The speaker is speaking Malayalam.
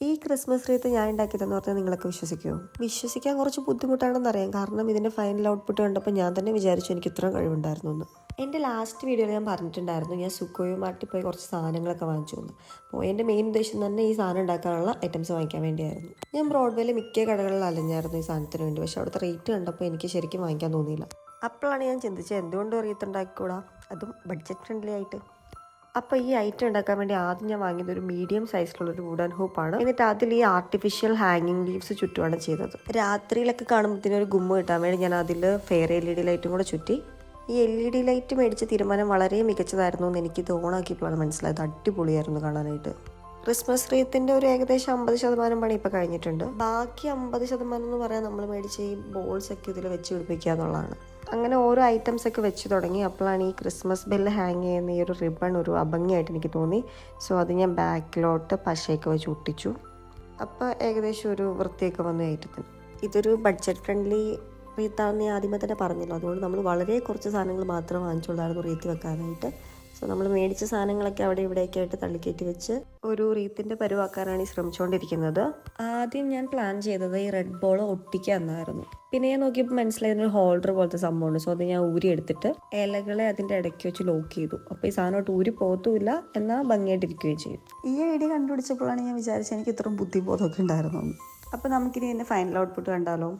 ഈ ക്രിസ്മസ് റീത്ത് ഞാൻ ഉണ്ടാക്കിയതെന്ന് പറഞ്ഞാൽ നിങ്ങളൊക്കെ വിശ്വസിക്കുമോ? വിശ്വസിക്കാൻ കുറച്ച് ബുദ്ധിമുട്ടാണെന്നറിയാം. കാരണം ഇതിൻ്റെ ഫൈനൽ ഔട്ട്പുട്ട് കണ്ടപ്പോൾ ഞാൻ തന്നെ വിചാരിച്ചു എനിക്ക് ഇത്രയും കഴിവുണ്ടായിരുന്നു എന്ന്. എൻ്റെ ലാസ്റ്റ് വീഡിയോയിൽ ഞാൻ പറഞ്ഞിട്ടുണ്ടായിരുന്നു ഞാൻ സുക്കോയു മാർട്ടിൽ പോയി കുറച്ച് സാധനങ്ങളൊക്കെ വാങ്ങിച്ചു വന്നു. അപ്പോൾ എൻ്റെ മെയിൻ ഉദ്ദേശം തന്നെ ഈ സാധനം ഉണ്ടാക്കാനുള്ള ഐറ്റംസ് വാങ്ങിക്കാൻ വേണ്ടിയായിരുന്നു. ഞാൻ ബ്രോഡ്വേയിൽ മിക്ക കടകളിൽ അലഞ്ഞായിരുന്നു ഈ സാധനത്തിന് വേണ്ടി. പക്ഷേ അവിടുത്തെ റേറ്റ് കണ്ടപ്പോൾ എനിക്ക് ശരിക്കും വാങ്ങിക്കാൻ തോന്നിയില്ല. അപ്പോഴാണ് ഞാൻ ചിന്തിച്ചത് എന്തുകൊണ്ട് റീത്ത് ഉണ്ടാക്കിക്കൂടാ, അതും ബഡ്ജറ്റ് ഫ്രണ്ട്ലി ആയിട്ട്. അപ്പോൾ ഈ ഐറ്റം ഉണ്ടാക്കാൻ വേണ്ടി ആദ്യം ഞാൻ വാങ്ങിയത് ഒരു മീഡിയം സൈസിലുള്ളൊരു വുഡൻ ഹൂപ്പാണ്. എന്നിട്ട് അതിൽ ഈ ആർട്ടിഫിഷ്യൽ ഹാങ്ങിങ് ലീവ്സ് ചുറ്റുമാണ് ചെയ്തത്. രാത്രിയിലൊക്കെ കാണുമ്പോഴത്തേനും ഒരു ഗുമ്മ കിട്ടാൻ വേണ്ടി ഞാൻ അതിൽ ഫെയർ LED ലൈറ്റും കൂടെ ചുറ്റി. ഈ LED ലൈറ്റ് മേടിച്ച തീരുമാനം വളരെ മികച്ചതായിരുന്നു എന്ന് എനിക്ക് ഓണാക്കിയപ്പോഴാണ് മനസ്സിലായത്. അടിപൊളിയായിരുന്നു കാണാനായിട്ട്. ക്രിസ്മസ് റീത്തിൻ്റെ ഒരു ഏകദേശം 50% പണി ഇപ്പോൾ കഴിഞ്ഞിട്ടുണ്ട്. ബാക്കി 50% എന്ന് പറയാൻ നമ്മൾ മേടിച്ച ഈ ബോൾസൊക്കെ ഇതിൽ വെച്ച് പിടിപ്പിക്കുക എന്നുള്ളതാണ്. അങ്ങനെ ഓരോ ഐറ്റംസൊക്കെ വെച്ച് തുടങ്ങി. അപ്പോഴാണ് ഈ ക്രിസ്മസ് ബെല്ല് ഹാങ് ചെയ്യുന്ന ഈ ഒരു റിബൺ ഒരു അഭംഗിയായിട്ട് എനിക്ക് തോന്നി. സോ അത് ഞാൻ ബാക്കിലോട്ട് പശയൊക്കെ വെച്ച് ഒട്ടിച്ചു. അപ്പോൾ ഏകദേശം ഒരു വൃത്തിയൊക്കെ വന്നു ഐറ്റത്തിന്. ഇതൊരു ബഡ്ജറ്റ് ഫ്രണ്ട്ലി റീത്താണെന്ന് ഞാൻ ആദ്യമേ തന്നെ പറഞ്ഞല്ലോ. അതുകൊണ്ട് നമ്മൾ വളരെ കുറച്ച് സാധനങ്ങൾ മാത്രം വാങ്ങിച്ചുള്ളായിരുന്നു റീത്ത് വെക്കാനായിട്ട്. സോ നമ്മൾ മേടിച്ച സാധനങ്ങളൊക്കെ അവിടെ ഇവിടെയൊക്കെ ആയിട്ട് തള്ളിക്കയറ്റി വെച്ച് ഒരു റീത്തിൻ്റെ പരുവാക്കാനാണ് ഈ ശ്രമിച്ചുകൊണ്ടിരിക്കുന്നത്. ആദ്യം ഞാൻ പ്ലാൻ ചെയ്തത് ഈ റെഡ് ബോൾ ഒട്ടിക്കുക എന്നായിരുന്നു. പിന്നെ ഞാൻ നോക്കിയപ്പോൾ മനസ്സിലായതൊരു ഹോൾഡർ പോലത്തെ സംഭവമുണ്ട്. സോ അത് ഞാൻ ഊരി എടുത്തിട്ട് ഇലകളെ അതിൻ്റെ ഇടയ്ക്ക് വെച്ച് ലോക്ക് ചെയ്തു. അപ്പോൾ ഈ സാധനമായിട്ട് ഊരി പോകത്തുമില്ല, എന്നാൽ ഭംഗിയായിട്ടിരിക്കുകയും ചെയ്യും. ഈ ഐഡിയ കണ്ടുപിടിച്ചപ്പോഴാണ് ഞാൻ വിചാരിച്ചത് എനിക്ക് ഇത്രയും ബുദ്ധിബോധമൊക്കെ ഉണ്ടായിരുന്നു. അപ്പോൾ നമുക്കിനി ഇതിൻ്റെ ഫൈനൽ ഔട്ട്പുട്ട് കണ്ടാലോ.